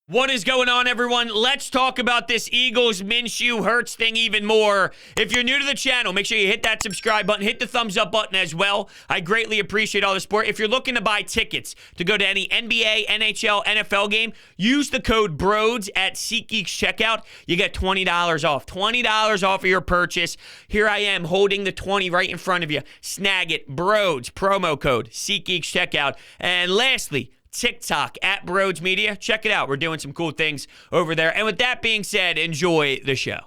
What is going on, everyone? Let's talk about this Eagles Minshew Hurts thing even more. If you're new to the channel, make sure you hit that subscribe button, hit the thumbs up button as well. I greatly appreciate all the support. If you're looking to buy tickets to go to any NBA, NHL, NFL game, use the code BRODES at SeatGeek's checkout. You get $20 off. $20 off of your purchase. Here I am holding the 20 right in front of you. Snag it. BRODES, promo code, SeatGeek's checkout. And lastly, TikTok at Broads Media. Check it out. We're doing some cool things over there. And with that being said, enjoy the show.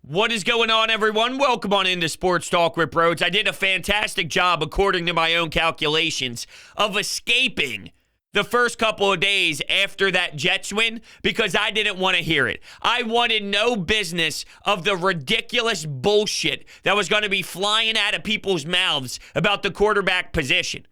What is going on, everyone? Welcome on into Sports Talk with Broads. I did a fantastic job, according to my own calculations, of escaping the first couple of days after that Jets win because I didn't want to hear it. I wanted no business of the ridiculous bullshit that was going to be flying out of people's mouths about the quarterback position.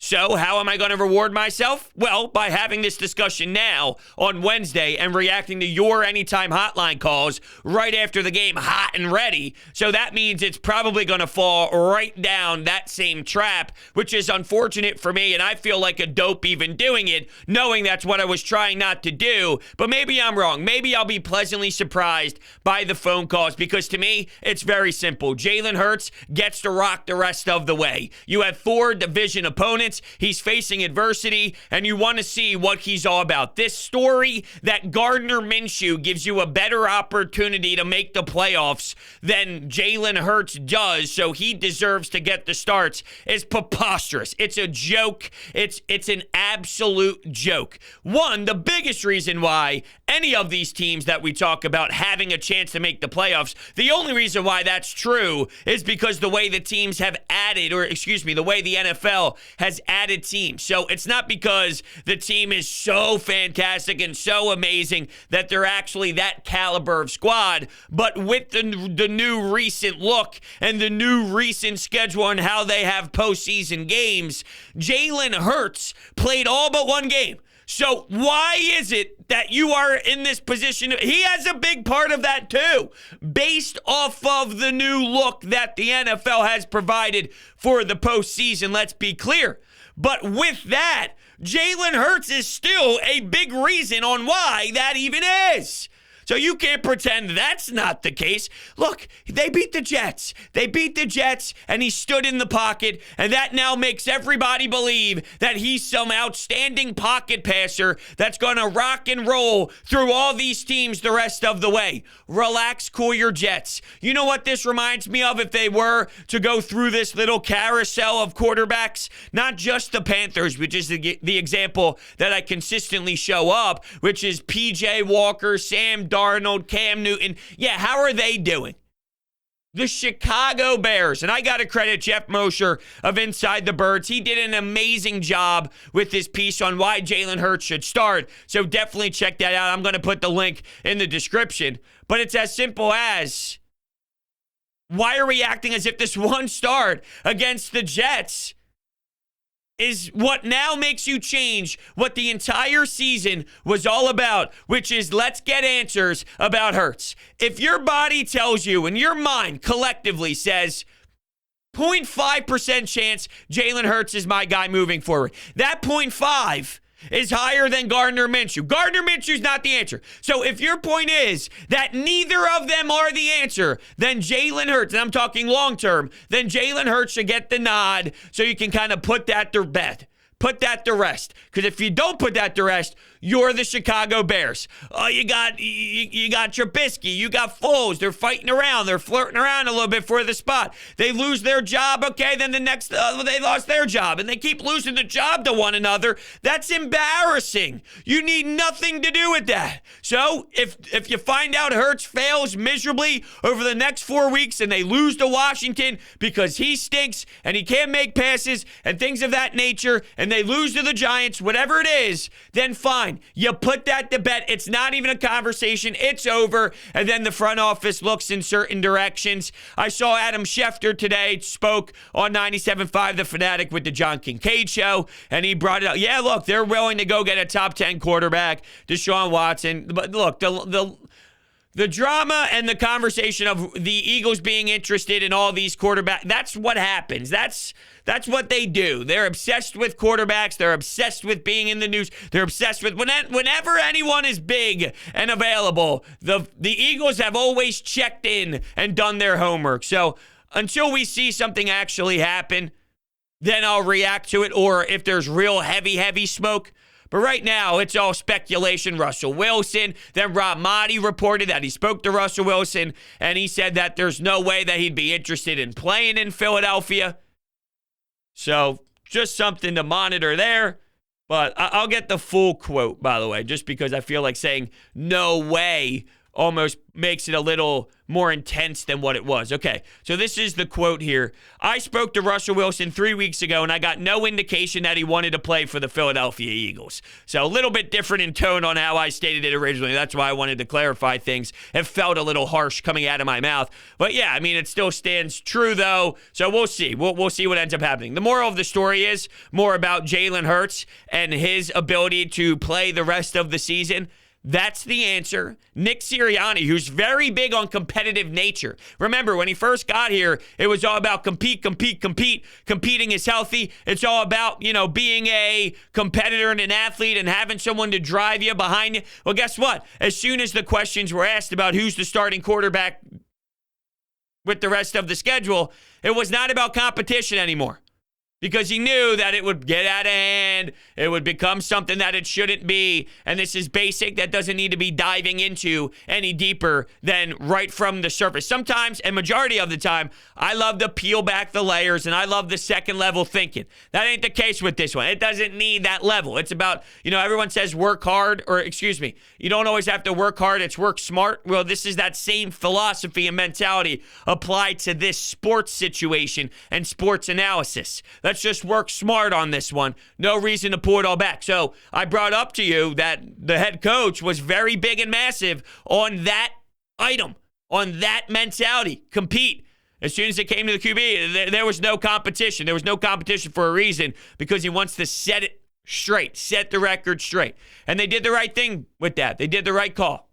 So how am I going to reward myself? Well, by having this discussion now on Wednesday and reacting to your anytime hotline calls right after the game, hot and ready. So that means it's probably going to fall right down that same trap, which is unfortunate for me. And I feel like a dope even doing it, knowing that's what I was trying not to do. But maybe I'm wrong. Maybe I'll be pleasantly surprised by the phone calls because to me, it's very simple. Jalen Hurts gets to rock the rest of the way. You have 4 division opponents. He's facing adversity, and you want to see what he's all about. This story that Gardner Minshew gives you a better opportunity to make the playoffs than Jalen Hurts does, so he deserves to get the starts, is preposterous. It's a joke. It's an absolute joke. One, the biggest reason why any of these teams that we talk about having a chance to make the playoffs, the only reason why that's true is because the way the teams have added, the way the NFL has added teams. So it's not because the team is so fantastic and so amazing that they're actually that caliber of squad, but with the new recent look and the new recent schedule and how they have postseason games, Jalen Hurts played all but one game. So why is it that you are in this position? He has a big part of that too, based off of the new look that the NFL has provided for the postseason. Let's be clear. But with that, Jalen Hurts is still a big reason on why that even is. So you can't pretend that's not the case. Look, they beat the Jets. They beat the Jets, and he stood in the pocket, and that now makes everybody believe that he's some outstanding pocket passer that's going to rock and roll through all these teams the rest of the way. Relax, cool your jets. You know what this reminds me of if they were to go through this little carousel of quarterbacks? Not just the Panthers, which is the example that I consistently show up, which is P.J. Walker, Sam Darnold, Cam Newton. Yeah, how are they doing? The Chicago Bears, and I got to credit Jeff Mosher of Inside the Birds. He did an amazing job with this piece on why Jalen Hurts should start, so definitely check that out. I'm going to put the link in the description, but it's as simple as, why are we acting as if this one start against the Jets is what now makes you change what the entire season was all about, which is let's get answers about Hurts. If your body tells you and your mind collectively says 0.5% chance Jalen Hurts is my guy moving forward, that 0.5 is higher than Gardner Minshew. Gardner Minshew's not the answer. So if your point is that neither of them are the answer, then Jalen Hurts, and I'm talking long-term, then Jalen Hurts should get the nod so you can kind of put that to bed. Put that to rest. Because if you don't put that to rest, you're the Chicago Bears. Oh, you got Trubisky, you got Foles. They're fighting around. They're flirting around a little bit for the spot. They lose their job. Okay, then the next, they lost their job. And they keep losing the job to one another. That's embarrassing. You need nothing to do with that. So if you find out Hurts fails miserably over the next 4 weeks and they lose to Washington because he stinks and he can't make passes and things of that nature, and they lose to the Giants, whatever it is, then fine. You put that to bed. It's not even a conversation. It's over. And then the front office looks in certain directions. I saw Adam Schefter today spoke on 97.5 The Fanatic with the John Kincaid show, and he brought it up. Yeah, look, they're willing to go get a top 10 quarterback, Deshaun Watson. But look, The drama and the conversation of the Eagles being interested in all these quarterbacks, that's what happens. That's what they do. They're obsessed with quarterbacks. They're obsessed with being in the news. They're obsessed with whenever anyone is big and available, the Eagles have always checked in and done their homework. So until we see something actually happen, then I'll react to it, or if there's real heavy smoke. But right now, it's all speculation. Russell Wilson. Then Rob Motti reported that he spoke to Russell Wilson, and he said that there's no way that he'd be interested in playing in Philadelphia. So just something to monitor there. But I'll get the full quote, by the way, just because I feel like saying no way almost makes it a little more intense than what it was. Okay, so this is the quote here. I spoke to Russell Wilson 3 weeks ago, and I got no indication that he wanted to play for the Philadelphia Eagles. So a little bit different in tone on how I stated it originally. That's why I wanted to clarify things. It felt a little harsh coming out of my mouth. But yeah, I mean, it still stands true, though. So we'll see. We'll see what ends up happening. The moral of the story is more about Jalen Hurts and his ability to play the rest of the season. That's the answer. Nick Sirianni, who's very big on competitive nature. Remember, when he first got here, it was all about compete. Competing is healthy. It's all about, being a competitor and an athlete and having someone to drive you behind you. Well, guess what? As soon as the questions were asked about who's the starting quarterback with the rest of the schedule, it was not about competition anymore. Because he knew that it would get out of hand, it would become something that it shouldn't be, and this is basic. That doesn't need to be diving into any deeper than right from the surface. Sometimes, and majority of the time, I love to peel back the layers, and I love the second level thinking. That ain't the case with this one. It doesn't need that level. It's about, everyone says work hard, or excuse me, you don't always have to work hard, it's work smart. Well, this is that same philosophy and mentality applied to this sports situation and sports analysis. Let's just work smart on this one. No reason to pull it all back. So I brought up to you that the head coach was very big and massive on that item, on that mentality. Compete. As soon as it came to the QB, there was no competition. There was no competition for a reason, because he wants to set it straight, set the record straight. And they did the right thing with that. They did the right call.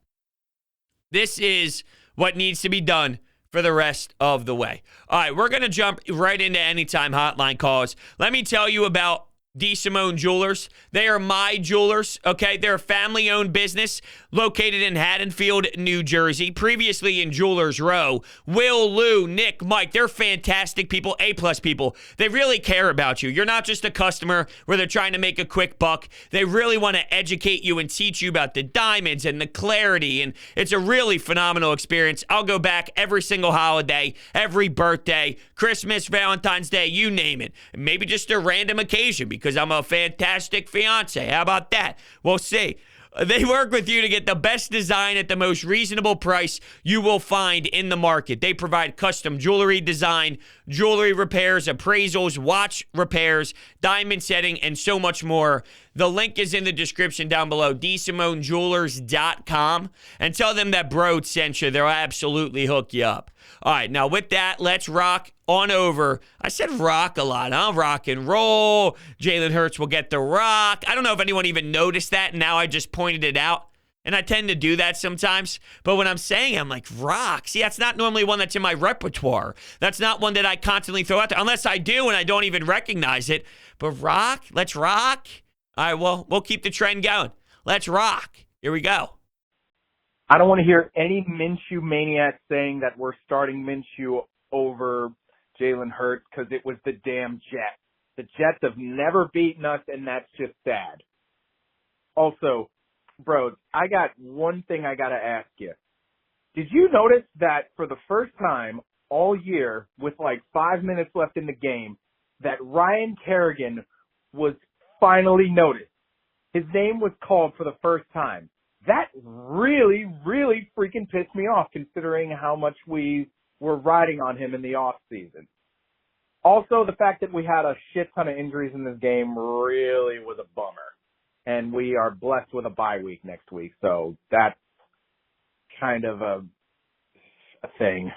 This is what needs to be done for the rest of the way. All right, we're going to jump right into anytime hotline calls. Let me tell you about DeSimone Jewelers. They are my jewelers, okay? They're a family-owned business located in Haddonfield, New Jersey. Previously in Jewelers Row, Will, Lou, Nick, Mike, they're fantastic people, A-plus people. They really care about you. You're not just a customer where they're trying to make a quick buck. They really want to educate you and teach you about the diamonds and the clarity, and it's a really phenomenal experience. I'll go back every single holiday, every birthday, Christmas, Valentine's Day, you name it. Maybe just a random occasion, because I'm a fantastic fiance. How about that? We'll see. They work with you to get the best design at the most reasonable price you will find in the market. They provide custom jewelry design, jewelry repairs, appraisals, watch repairs, diamond setting, and so much more. The link is in the description down below, DeSimoneJewelers.com, and tell them that Bro sent you. They'll absolutely hook you up. All right, now with that, let's rock on over. I said rock a lot, huh? Rock and roll. Jalen Hurts will get the rock. I don't know if anyone even noticed that, and now I just pointed it out. And I tend to do that sometimes. But when I'm saying it, I'm like, rock. See, that's not normally one that's in my repertoire. That's not one that I constantly throw out there. Unless I do and I don't even recognize it. But rock? Let's rock? All right, well, we'll keep the trend going. Let's rock. Here we go. I don't want to hear any Minshew maniac saying that we're starting Minshew over Jalen Hurts because it was the damn Jets. The Jets have never beaten us, and that's just sad. Also, bro, I got one thing I got to ask you. Did you notice that for the first time all year, with like 5 minutes left in the game, that Ryan Kerrigan was finally noticed? His name was called for the first time. That really, really freaking pissed me off, considering how much we were riding on him in the offseason. Also, the fact that we had a shit ton of injuries in this game really was a bummer. And we are blessed with a bye week next week, so that's kind of a thing.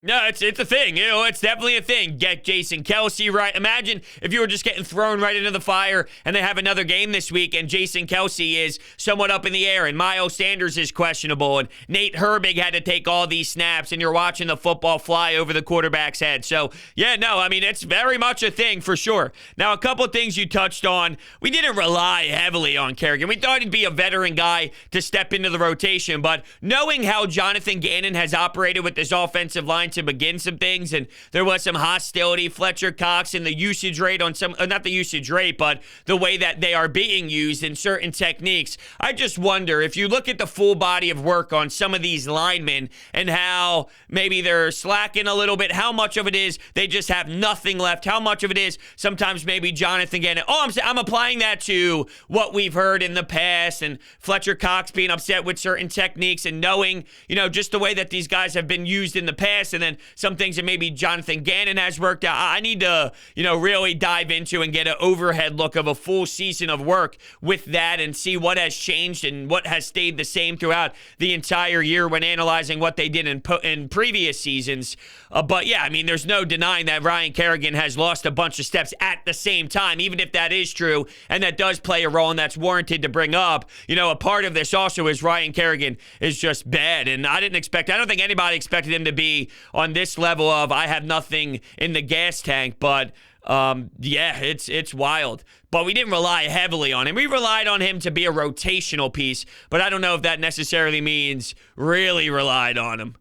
No, it's a thing. It's definitely a thing. Get Jason Kelce right. Imagine if you were just getting thrown right into the fire and they have another game this week and Jason Kelce is somewhat up in the air and Miles Sanders is questionable and Nate Herbig had to take all these snaps and you're watching the football fly over the quarterback's head. So, yeah, no, I mean, it's very much a thing for sure. Now, a couple of things you touched on. We didn't rely heavily on Kerrigan. We thought he'd be a veteran guy to step into the rotation, but knowing how Jonathan Gannon has operated with this offensive line to begin some things, and there was some hostility. Fletcher Cox and the usage rate on some, not the usage rate, but the way that they are being used in certain techniques. I just wonder if you look at the full body of work on some of these linemen and how maybe they're slacking a little bit, how much of it is they just have nothing left, how much of it is sometimes maybe Jonathan Gannon. I'm applying that to what we've heard in the past and Fletcher Cox being upset with certain techniques and knowing, just the way that these guys have been used in the past, and then some things that maybe Jonathan Gannon has worked out. I need to, really dive into and get an overhead look of a full season of work with that and see what has changed and what has stayed the same throughout the entire year when analyzing what they did in previous seasons. But yeah, I mean, there's no denying that Ryan Kerrigan has lost a bunch of steps at the same time, even if that is true and that does play a role and that's warranted to bring up. A part of this also is Ryan Kerrigan is just bad, and I don't think anybody expected him to be on this level of I have nothing in the gas tank, but yeah, it's wild. But we didn't rely heavily on him. We relied on him to be a rotational piece, but I don't know if that necessarily means really relied on him.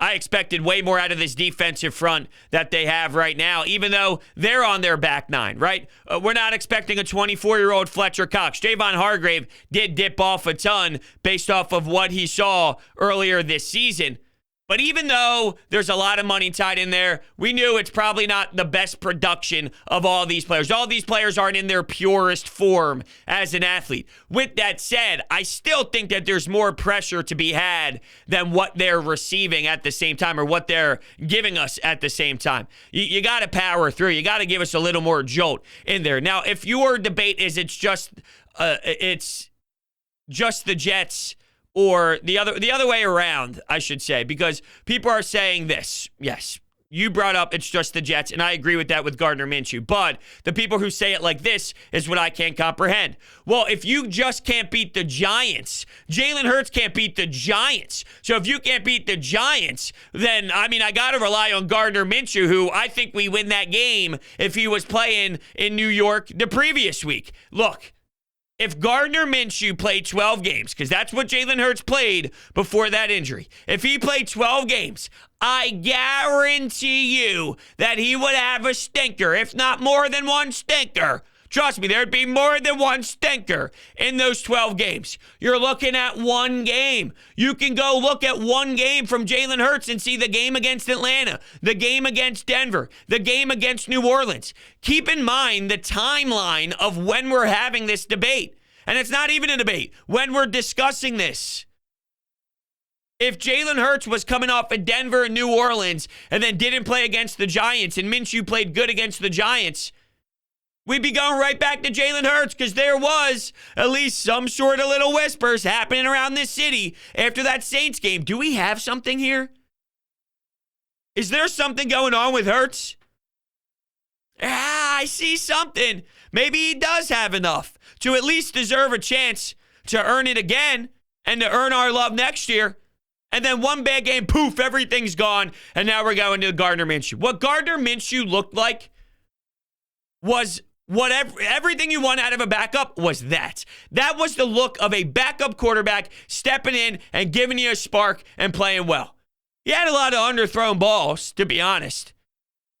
I expected way more out of this defensive front that they have right now, even though they're on their back nine, right? We're not expecting a 24-year-old Fletcher Cox. Javon Hargrave did dip off a ton based off of what he saw earlier this season. But even though there's a lot of money tied in there, we knew it's probably not the best production of all these players. All these players aren't in their purest form as an athlete. With that said, I still think that there's more pressure to be had than what they're receiving at the same time or what they're giving us at the same time. You got to power through. You got to give us a little more jolt in there. Now, if your debate is it's just the Jets, or the other way around, I should say, because people are saying this. Yes, you brought up it's just the Jets, and I agree with that with Gardner Minshew. But the people who say it like this is what I can't comprehend. Well, if you just can't beat the Giants, Jalen Hurts can't beat the Giants. So if you can't beat the Giants, then, I got to rely on Gardner Minshew, who I think we win that game if he was playing in New York the previous week. Look, if Gardner Minshew played 12 games, because that's what Jalen Hurts played before that injury, if he played 12 games, I guarantee you that he would have a stinker, if not more than one stinker. Trust me, there'd be more than one stinker in those 12 games. You're looking at one game. You can go look at one game from Jalen Hurts and see the game against Atlanta, the game against Denver, the game against New Orleans. Keep in mind the timeline of when we're having this debate. And it's not even a debate. When we're discussing this. If Jalen Hurts was coming off of Denver and New Orleans and then didn't play against the Giants and Minshew played good against the Giants, we'd be going right back to Jalen Hurts because there was at least some sort of little whispers happening around this city after that Saints game. Do we have something here? Is there something going on with Hurts? I see something. Maybe he does have enough to at least deserve a chance to earn it again and to earn our love next year. And then one bad game, poof, everything's gone. And now we're going to Gardner Minshew. What Gardner Minshew looked like was everything you want out of a backup was that. That was the look of a backup quarterback stepping in and giving you a spark and playing well. He had a lot of underthrown balls, to be honest.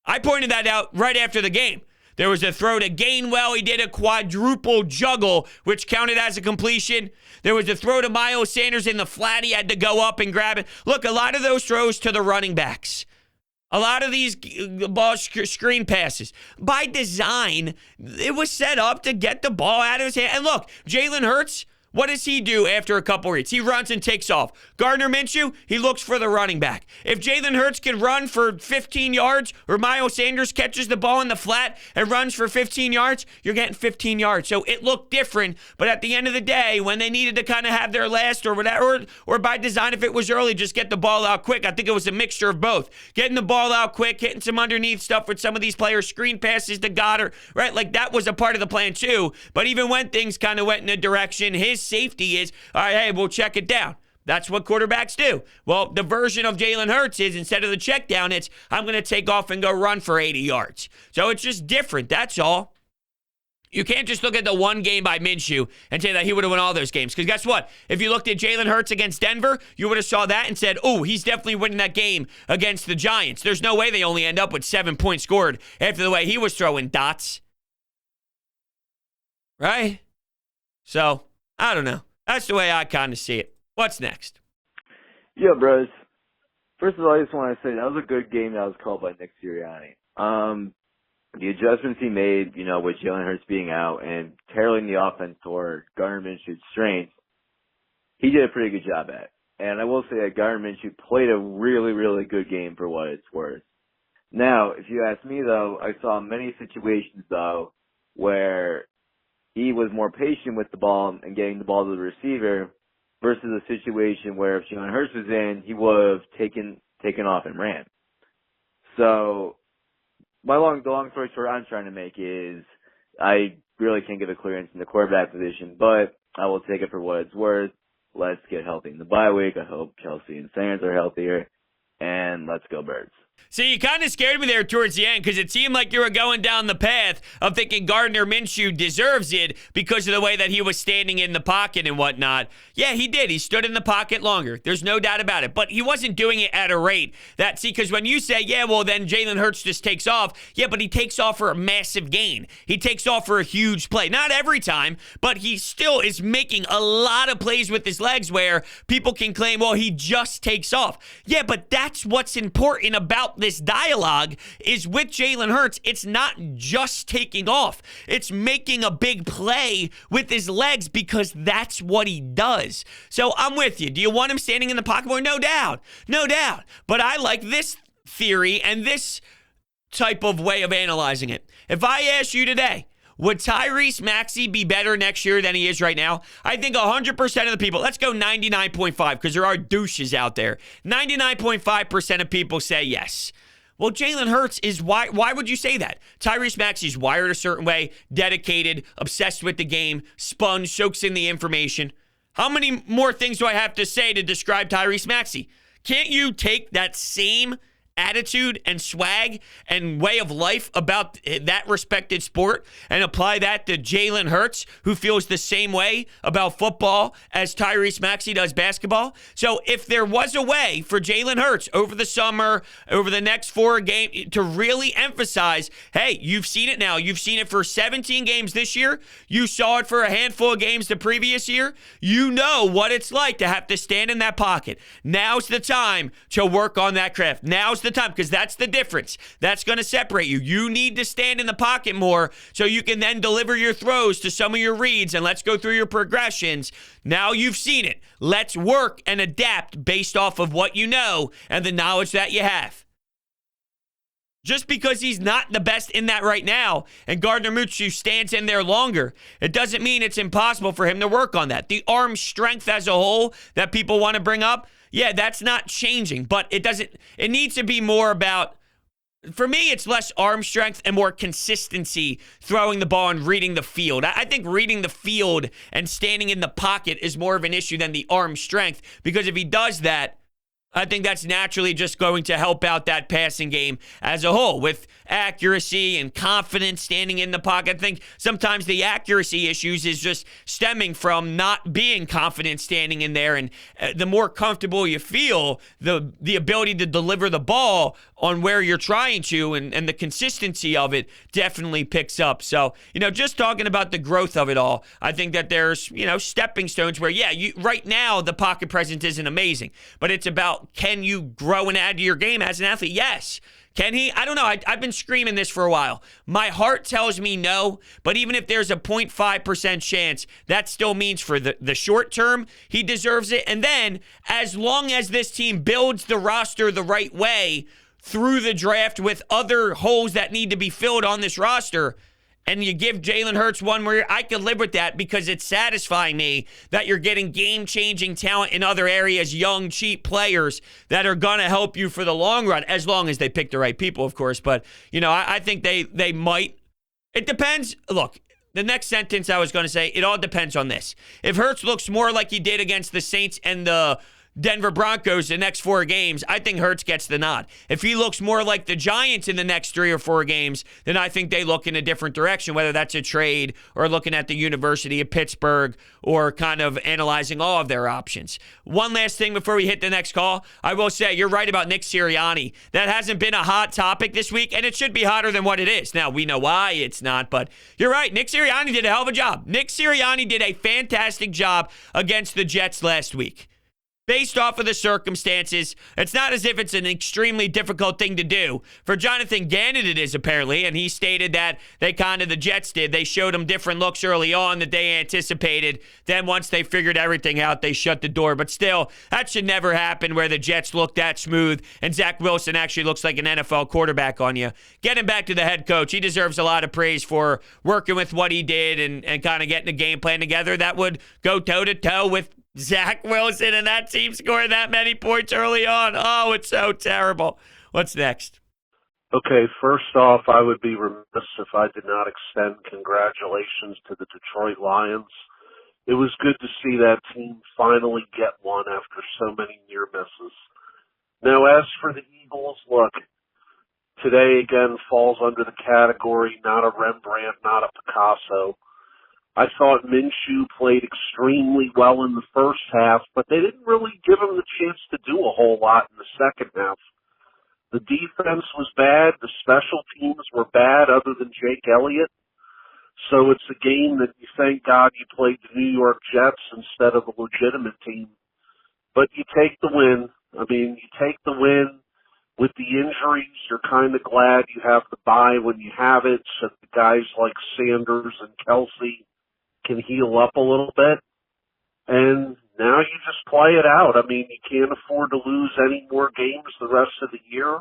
I pointed that out right after the game. There was a throw to Gainwell. He did a quadruple juggle, which counted as a completion. There was a throw to Miles Sanders in the flat. He had to go up and grab it. Look, a lot of those throws to the running backs. A lot of these ball screen passes, by design, it was set up to get the ball out of his hand. And look, Jalen Hurts What does he do after a couple reads? He runs and takes off. Gardner Minshew, he looks for the running back. If Jalen Hurts can run for 15 yards or Miles Sanders catches the ball in the flat and runs for 15 yards, you're getting 15 yards. So it looked different, but at the end of the day, when they needed to kind of have their last or whatever, or by design, if it was early, just get the ball out quick. I think it was a mixture of both. Getting the ball out quick, hitting some underneath stuff with some of these players, screen passes to Goddard, right? Like that was a part of the plan too. But even when things kind of went in a direction, his safety is, all right, hey, we'll check it down. That's what quarterbacks do. Well, the version of Jalen Hurts is instead of the check down, it's I'm going to take off and go run for 80 yards. So it's just different. That's all. You can't just look at the one game by Minshew and say that he would have won all those games. Because guess what? If you looked at Jalen Hurts against Denver, you would have saw that and said, oh, he's definitely winning that game against the Giants. There's no way they only end up with 7 points scored after the way he was throwing dots. Right? So, I don't know. That's the way I kind of see it. What's next? Yeah, bros. First of all, I just want to say that was a good game that was called by Nick Sirianni. The adjustments he made, with Jalen Hurts being out and tailoring the offense toward Gardner Minshew's strengths, he did a pretty good job at. And I will say that Gardner Minshew played a really, really good game for what it's worth. Now, if you ask me, though, I saw many situations, though, where he was more patient with the ball and getting the ball to the receiver versus a situation where if Jalen Hurts was in, he would have taken off and ran. So the long story short I'm trying to make is I really can't give a clear answer in the quarterback position, but I will take it for what it's worth. Let's get healthy in the bye week. I hope Kelsey and Sanders are healthier, and let's go Birds. See, you kind of scared me there towards the end because it seemed like you were going down the path of thinking Gardner Minshew deserves it because of the way that he was standing in the pocket and whatnot. Yeah, he did. He stood in the pocket longer. There's no doubt about it. But he wasn't doing it at a rate that, see, because when you say, yeah, well, then Jalen Hurts just takes off. Yeah, but he takes off for a massive gain. He takes off for a huge play. Not every time, but he still is making a lot of plays with his legs where people can claim, well, he just takes off. Yeah, but that's what's important about this dialogue is with Jalen Hurts, it's not just taking off. It's making a big play with his legs because that's what he does. So I'm with you. Do you want him standing in the pocket more? No doubt. No doubt. But I like this theory and this type of way of analyzing it. If I ask you today, would Tyrese Maxey be better next year than he is right now? I think 100% of the people, let's go 99.5 because there are douches out there. 99.5% of people say yes. Well, Jalen Hurts is why would you say that? Tyrese Maxey's wired a certain way, dedicated, obsessed with the game, sponge, soaks in the information. How many more things do I have to say to describe Tyrese Maxey? Can't you take that same attitude and swag and way of life about that respected sport and apply that to Jalen Hurts, who feels the same way about football as Tyrese Maxey does basketball? So if there was a way for Jalen Hurts over the summer, over the next 4 games, to really emphasize, hey, you've seen it now. You've seen it for 17 games this year. You saw it for a handful of games the previous year. You know what it's like to have to stand in that pocket. Now's the time to work on that craft. Now's the time, because that's the difference. That's going to separate you. You need to stand in the pocket more so you can then deliver your throws to some of your reads, and let's go through your progressions. Now you've seen it. Let's work and adapt based off of what you know and the knowledge that you have. Just because he's not the best in that right now and Gardner Minshew stands in there longer, it doesn't mean it's impossible for him to work on that. The arm strength as a whole that people want to bring up, yeah, that's not changing, but it needs to be more about, for me, it's less arm strength and more consistency throwing the ball and reading the field. I think reading the field and standing in the pocket is more of an issue than the arm strength, because if he does that, I think that's naturally just going to help out that passing game as a whole with accuracy and confidence standing in the pocket. I think sometimes the accuracy issues is just stemming from not being confident standing in there. And the more comfortable you feel, the ability to deliver the ball on where you're trying to and the consistency of it definitely picks up. So, just talking about the growth of it all, I think that there's, stepping stones where, right now the pocket presence isn't amazing, but it's about, can you grow and add to your game as an athlete? Yes. Can he? I don't know. I've been screaming this for a while. My heart tells me no, but even if there's a 0.5% chance, that still means for the short term, he deserves it. And then, as long as this team builds the roster the right way through the draft with other holes that need to be filled on this roster, and you give Jalen Hurts one more year, I could live with that because it's satisfying me that you're getting game-changing talent in other areas, young, cheap players that are going to help you for the long run, as long as they pick the right people, of course. But, I think they might. It depends. Look, the next sentence I was going to say, it all depends on this. If Hurts looks more like he did against the Saints and the Denver Broncos the next 4 games, I think Hurts gets the nod. If he looks more like the Giants in the next 3 or 4 games, then I think they look in a different direction, whether that's a trade or looking at the University of Pittsburgh or kind of analyzing all of their options. One last thing before we hit the next call. I will say, you're right about Nick Sirianni. That hasn't been a hot topic this week, and it should be hotter than what it is. Now, we know why it's not, but you're right. Nick Sirianni did a hell of a job. Nick Sirianni did a fantastic job against the Jets last week. Based off of the circumstances, it's not as if it's an extremely difficult thing to do. For Jonathan Gannon, it is apparently, and he stated that the Jets did. They showed him different looks early on that they anticipated. Then once they figured everything out, they shut the door. But still, that should never happen where the Jets look that smooth and Zach Wilson actually looks like an NFL quarterback on you. Getting back to the head coach, he deserves a lot of praise for working with what he did and kind of getting a game plan together that would go toe-to-toe with Zach Wilson and that team scoring that many points early on. Oh, it's so terrible. What's next? Okay, first off, I would be remiss if I did not extend congratulations to the Detroit Lions. It was good to see that team finally get one after so many near misses. Now, as for the Eagles, look, today again falls under the category not a Rembrandt, not a Picasso. I thought Minshew played extremely well in the first half, but they didn't really give him the chance to do a whole lot in the second half. The defense was bad. The special teams were bad other than Jake Elliott. So it's a game that you thank God you played the New York Jets instead of a legitimate team. But you take the win. I mean, you take the win. With the injuries, you're kind of glad you have the bye when you have it, so the guys like Sanders and Kelsey can heal up a little bit, and now you just play it out. I mean, you can't afford to lose any more games the rest of the year.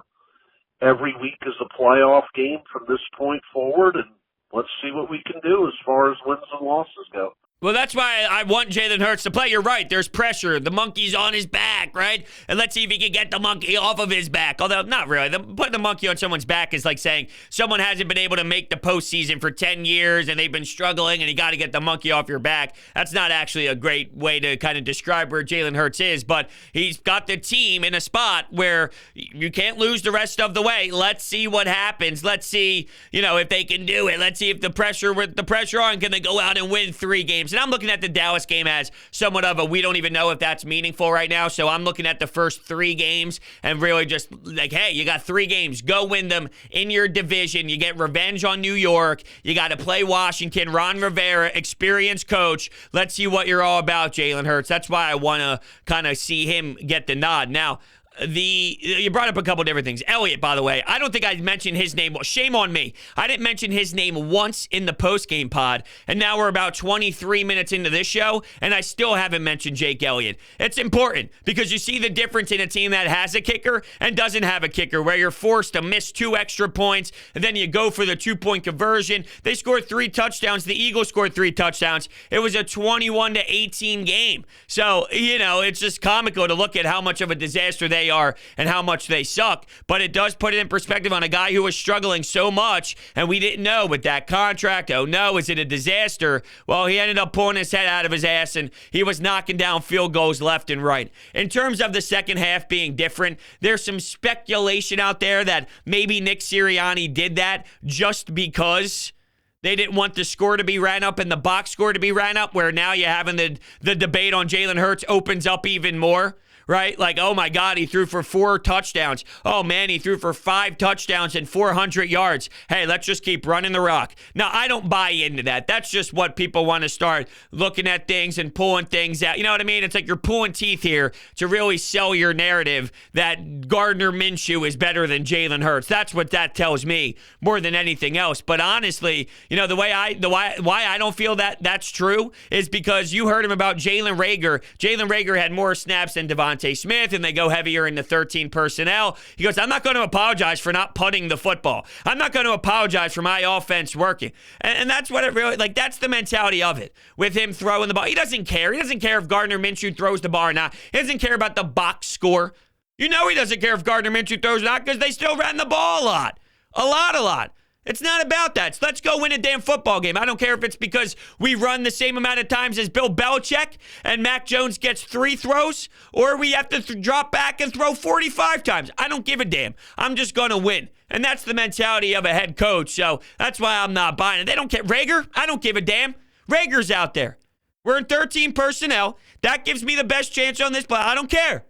Every week is a playoff game from this point forward, and let's see what we can do as far as wins and losses go. Well, that's why I want Jalen Hurts to play. You're right. There's pressure. The monkey's on his back, right? And let's see if he can get the monkey off of his back. Although, not really. Putting the monkey on someone's back is like saying someone hasn't been able to make the postseason for 10 years and they've been struggling and you got to get the monkey off your back. That's not actually a great way to kind of describe where Jalen Hurts is, but he's got the team in a spot where you can't lose the rest of the way. Let's see what happens. Let's see, if they can do it. Let's see if with the pressure on, can they go out and win 3 games? And I'm looking at the Dallas game as somewhat of we don't even know if that's meaningful right now. So I'm looking at the first 3 games and really just like, hey, you got 3 games. Go win them in your division. You get revenge on New York. You got to play Washington. Ron Rivera, experienced coach. Let's see what you're all about, Jalen Hurts. That's why I want to kind of see him get the nod. Now, you brought up a couple different things. Elliott, by the way, I don't think I mentioned his name. Well, shame on me. I didn't mention his name once in the post-game pod, and now we're about 23 minutes into this show, and I still haven't mentioned Jake Elliott. It's important because you see the difference in a team that has a kicker and doesn't have a kicker, where you're forced to miss 2 extra points, and then you go for the 2-point conversion. They scored 3 touchdowns. The Eagles scored 3 touchdowns. It was a 21-18 game. So, it's just comical to look at how much of a disaster they are and how much they suck, but it does put it in perspective on a guy who was struggling so much, and we didn't know with that contract. Oh no, is it a disaster? Well, he ended up pulling his head out of his ass, and he was knocking down field goals left and right. In terms of the second half being different, there's some speculation out there that maybe Nick Sirianni did that just because they didn't want the score to be ran up and the box score to be ran up, where now you're having the debate on Jalen Hurts opens up even more. right? Like, oh my God, he threw for 4 touchdowns. Oh man, he threw for 5 touchdowns and 400 yards. Hey, let's just keep running the rock. Now, I don't buy into that. That's just what people want to start looking at things and pulling things out. You know what I mean? It's like you're pulling teeth here to really sell your narrative that Gardner Minshew is better than Jalen Hurts. That's what that tells me more than anything else. But honestly, you know, why I don't feel that that's true is because you heard him about Jalen Reagor. Jalen Reagor had more snaps than Devontae Smith, and they go heavier in the 13 personnel. He goes, I'm not going to apologize for not punting the football. I'm not going to apologize for my offense working. And that's what it really, like, that's the mentality of it with him throwing the ball. He doesn't care. He doesn't care if Gardner Minshew throws the ball or not. He doesn't care about the box score. You know he doesn't care if Gardner Minshew throws or not because they still ran the ball a lot. A lot. It's not about that. So let's go win a damn football game. I don't care if it's because we run the same amount of times as Bill Belichick and Mac Jones gets 3 throws, or we have to drop back and throw 45 times. I don't give a damn. I'm just going to win. And that's the mentality of a head coach. So that's why I'm not buying it. They don't care. Reagor, I don't give a damn. Rager's out there. We're in 13 personnel. That gives me the best chance on this play. I don't care.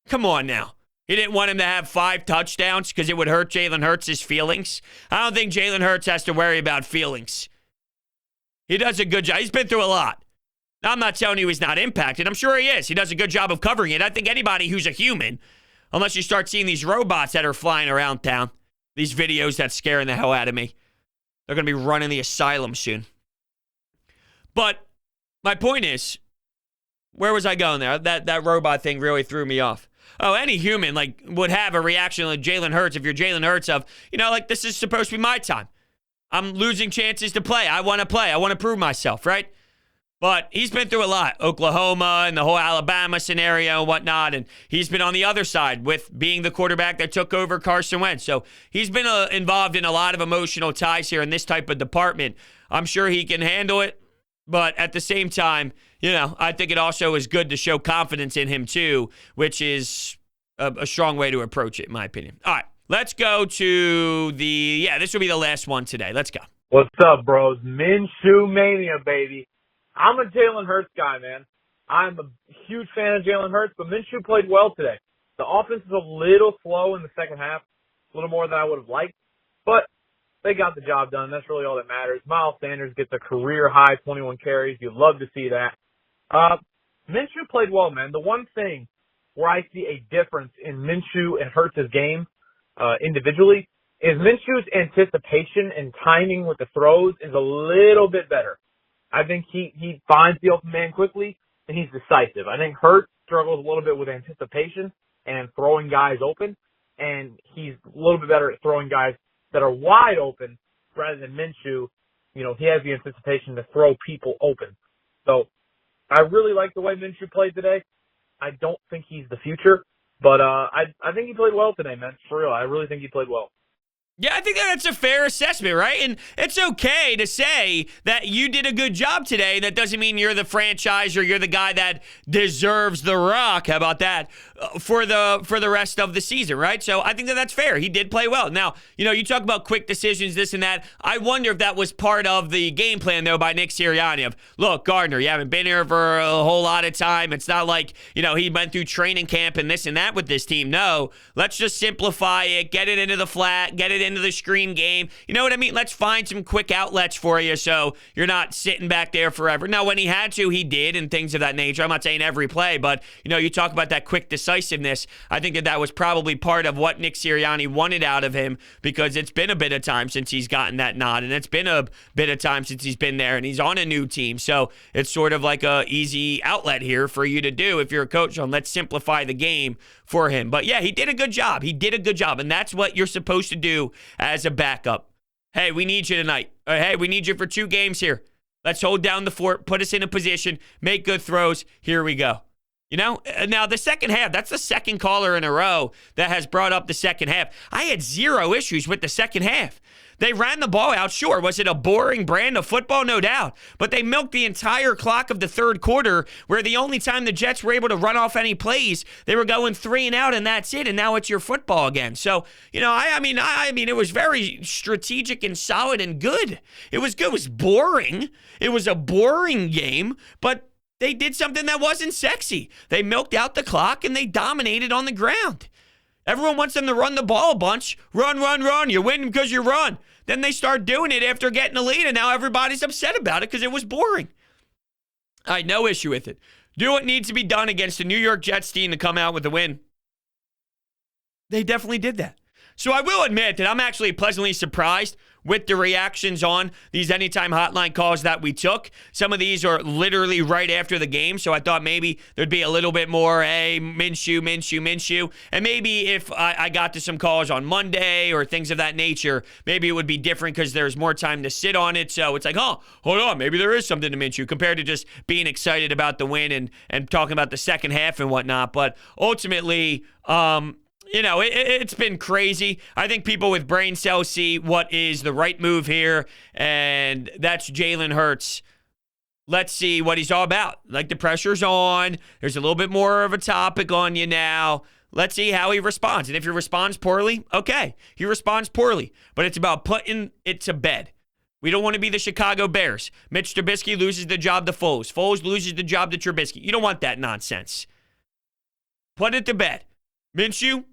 Come on now. He didn't want him to have 5 touchdowns because it would hurt Jalen Hurts' feelings. I don't think Jalen Hurts has to worry about feelings. He does a good job. He's been through a lot. Now, I'm not telling you he's not impacted. I'm sure he is. He does a good job of covering it. I think anybody who's a human, unless you start seeing these robots that are flying around town, these videos that's scaring the hell out of me, they're going to be running the asylum soon. But my point is, where was I going there? That robot thing really threw me off. Oh, any human like would have a reaction like Jalen Hurts if you're Jalen Hurts of, you know, like this is supposed to be my time. I'm losing chances to play. I want to play. I want to prove myself, right? But he's been through a lot. Oklahoma and the whole Alabama scenario and whatnot. And he's been on the other side with being the quarterback that took over Carson Wentz. So he's been involved in a lot of emotional ties here in this type of department. I'm sure he can handle it. But at the same time, you know, I think it also is good to show confidence in him too, which is a strong way to approach it, in my opinion. All right, let's go to this will be the last one today. Let's go. What's up, bros? Minshew Mania, baby. I'm a Jalen Hurts guy, man. I'm a huge fan of Jalen Hurts, but Minshew played well today. The offense is a little slow in the second half, a little more than I would have liked, but they got the job done. That's really all that matters. Miles Sanders gets a career-high 21 carries. You'd love to see that. Minshew played well, man. The one thing where I see a difference in Minshew and Hurts' game individually is Minshew's anticipation and timing with the throws is a little bit better. I think he finds the open man quickly, and he's decisive. I think Hurts struggles a little bit with anticipation and throwing guys open, and he's a little bit better at throwing guys that are wide open rather than Minshew. You know, he has the anticipation to throw people open. So I really like the way Minshew played today. I don't think he's the future, but I think he played well today, man. For real, I really think he played well. Yeah, I think that's a fair assessment, right? And it's okay to say that you did a good job today. That doesn't mean you're the franchise or you're the guy that deserves the rock. How about that? For the rest of the season, right? So I think that's fair. He did play well. Now, you know, you talk about quick decisions, this and that. I wonder if that was part of the game plan, though, by Nick Sirianni of, look, Gardner, you haven't been here for a whole lot of time. It's not like, you know, he went through training camp and this and that with this team. No, let's just simplify it, get it into the flat, get it into the screen game. You know what I mean? Let's find some quick outlets for you so you're not sitting back there forever. Now, when he had to, he did, and things of that nature. I'm not saying every play, but, you know, you talk about that quick decisiveness. I think that was probably part of what Nick Sirianni wanted out of him because it's been a bit of time since he's gotten that nod, and it's been a bit of time since he's been there, and he's on a new team. So it's sort of like a easy outlet here for you to do if you're a coach on let's simplify the game for him. But yeah, he did a good job. He did a good job, and that's what you're supposed to do as a backup. Hey, we need you tonight. Or, hey, we need you for 2 games here. Let's hold down the fort, put us in a position, make good throws. Here we go. You know, now the second half, that's the second caller in a row that has brought up the second half. I had 0 issues with the second half. They ran the ball out, sure. Was it a boring brand of football? No doubt. But they milked the entire clock of the third quarter where the only time the Jets were able to run off any plays, they were going 3 and out, and that's it, and now it's your football again. So, you know, I mean, it was very strategic and solid and good. It was good. It was boring. It was a boring game, but They did something that wasn't sexy. They milked out the clock and they dominated on the ground. Everyone wants them to run the ball a bunch. Run, run, run. You win because you run. Then they start doing it after getting a lead, and now everybody's upset about it because it was boring. I had no issue with it. Do what needs to be done against the New York Jets team to come out with a win. They definitely did that. So I will admit that I'm actually pleasantly surprised with the reactions on these Anytime Hotline calls that we took. Some of these are literally right after the game, so I thought maybe there'd be a little bit more, hey, Minshew. And maybe if I got to some calls on Monday or things of that nature, maybe it would be different because there's more time to sit on it. So it's like, oh, hold on, maybe there is something to Minshew compared to just being excited about the win and talking about the second half and whatnot. But ultimately, it's been crazy. I think people with brain cells see what is the right move here, and that's Jalen Hurts. Let's see what he's all about. Like, the pressure's on. There's a little bit more of a topic on you now. Let's see how he responds. And if he responds poorly, okay. He responds poorly. But it's about putting it to bed. We don't want to be the Chicago Bears. Mitch Trubisky loses the job to Foles. Foles loses the job to Trubisky. You don't want that nonsense. Put it to bed. Minshew,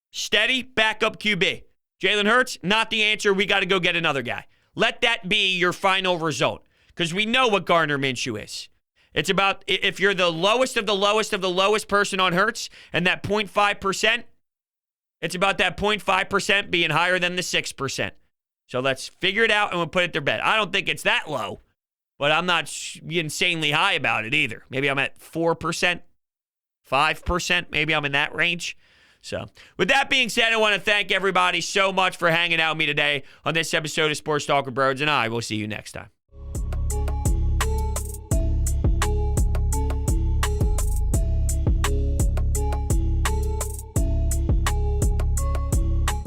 steady, backup QB. Jalen Hurts, not the answer. We got to go get another guy. Let that be your final result, because we know what Gardner Minshew is. It's about, if you're the lowest of the lowest of the lowest person on Hurts and that 0.5%, it's about that 0.5% being higher than the 6%. So let's figure it out and we'll put it to bed. I don't think it's that low, but I'm not insanely high about it either. Maybe I'm at 4%, 5%. Maybe I'm in that range. So, with that being said, I want to thank everybody so much for hanging out with me today on this episode of Sports Talk with Birds, and I will see you next time.